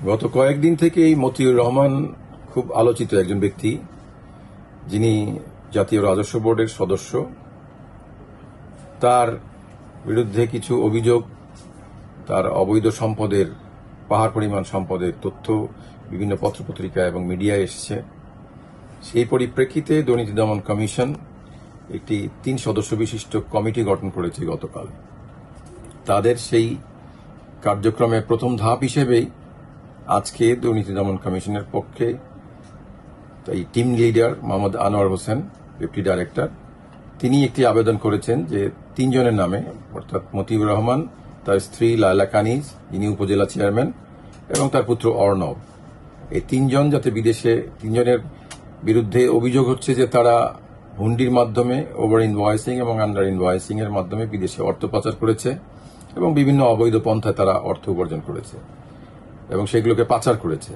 গত কয়েকদিন থেকেই মতিউর রহমান খুব আলোচিত একজন ব্যক্তি, যিনি জাতীয় রাজস্ব বোর্ডের সদস্য। তার বিরুদ্ধে কিছু অভিযোগ, তার অবৈধ সম্পদের, পাহাড় পরিমাণ সম্পদের তথ্য বিভিন্ন পত্রপত্রিকা এবং মিডিয়ায় এসেছে। সেই পরিপ্রেক্ষিতে দুর্নীতি দমন কমিশন একটি 3 সদস্য বিশিষ্ট কমিটি গঠন করেছে গতকাল। তাদের সেই কার্যক্রমের প্রথম ধাপ হিসেবেই আজকে দুর্নীতি দমন কমিশনের পক্ষে এই team leader Mohammad Anwar Hossain, deputy director, তিনি একটি আবেদন করেছেন যে 3 জনের নামে, অর্থাৎ মতিউর রহমান, তার স্ত্রী লায়লা কানিজ, যিনি উপজেলা চেয়ারম্যান, এবং তার পুত্র অর্ণব, এই 3 জন যাতে বিদেশে, 3 জনের বিরুদ্ধে অভিযোগ হচ্ছে যে তারা হুন্ডির মাধ্যমে, ওভার ইনভয়েসিং এবং আন্ডার ইনভয়েসিং এর মাধ্যমে বিদেশে অর্থ পাচার করেছে এবং বিভিন্ন অবৈধ পন্থায় তারা অর্থ উপার্জন করেছে এবং সেগুলোকে পাচার করেছে।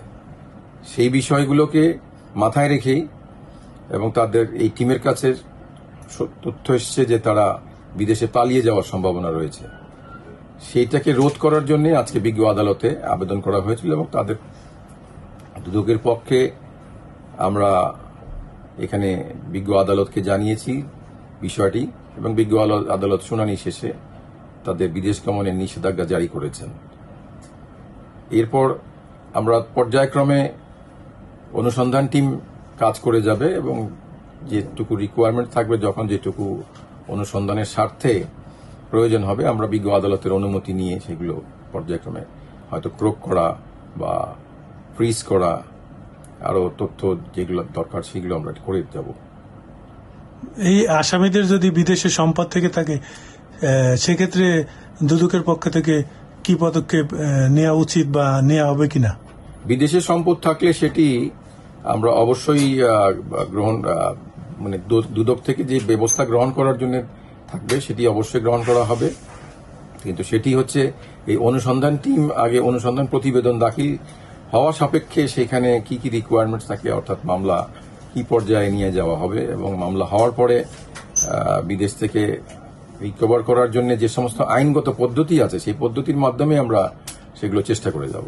সেই বিষয়গুলোকে মাথায় রেখেই এবং তাদের এই টিমের কাছে তথ্য এসছে যে তারা বিদেশে পালিয়ে যাওয়ার সম্ভাবনা রয়েছে, সেইটাকে রোধ করার জন্য আজকে বিজ্ঞ আদালতে আবেদন করা হয়েছিল এবং তাদের দুদকের পক্ষে আমরা এখানে বিজ্ঞ আদালতকে জানিয়েছি বিষয়টি এবং বিজ্ঞ আদালত শুনানি শেষে তাদের বিদেশ গমনের নিষেধাজ্ঞা জারি করেছেন। এরপর আমরা পর্যায়ক্রমে অনুসন্ধান টিম কাজ করে যাবে এবং যেটুকু রিকোয়ারমেন্ট থাকবে, যখন যেটুকু অনুসন্ধানের স্বার্থে প্রয়োজন হবে, আমরা বিজ্ঞ আদালতের অনুমতি নিয়ে সেগুলো পর্যায়ক্রমে হয়তো ক্রোক করা বা ফ্রিজ করা, আরো তথ্য যেগুলো দরকার সেগুলো আমরা করে যাব। এই আসামিদের যদি বিদেশে সম্পদ থেকে থাকে, সেক্ষেত্রে দুদকের পক্ষ থেকে কি পদক্ষেপ নেওয়া উচিত বা নেওয়া হবে কিনা? বিদেশে সম্পদ থাকলে সেটি আমরা অবশ্যই দুদক থেকে যে ব্যবস্থা গ্রহণ করার জন্য থাকবে সেটি অবশ্যই গ্রহণ করা হবে। কিন্তু সেটি হচ্ছে এই অনুসন্ধান টিম আগে অনুসন্ধান প্রতিবেদন দাখিল হওয়া সাপেক্ষে সেখানে কি কি রিকোয়ারমেন্টস থাকে, অর্থাৎ মামলা কি পর্যায়ে নিয়ে যাওয়া হবে এবং মামলা হওয়ার পরে বিদেশ থেকে রিকভার করার জন্য যে সমস্ত আইনগত পদ্ধতি আছে সেই পদ্ধতির মাধ্যমে আমরা সেগুলো চেষ্টা করে যাব।